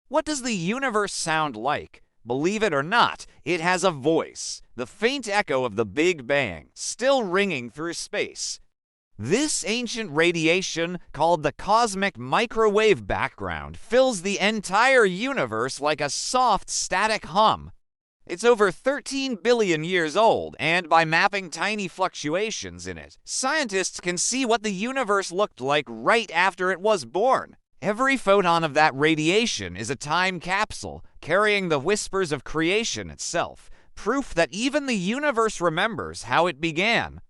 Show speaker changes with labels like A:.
A: What does the universe sound like? Believe it or not, it has a voice, the faint echo of the Big Bang, still ringing through space. This ancient radiation, called the cosmic microwave background, fills the entire universe like a soft static hum. It's over 13 billion years old, and by mapping tiny fluctuations in it, scientists can see what the universe looked like right after it was born. Every photon of that radiation is a time capsule, carrying the whispers of creation itself, proof that even the universe remembers how it began.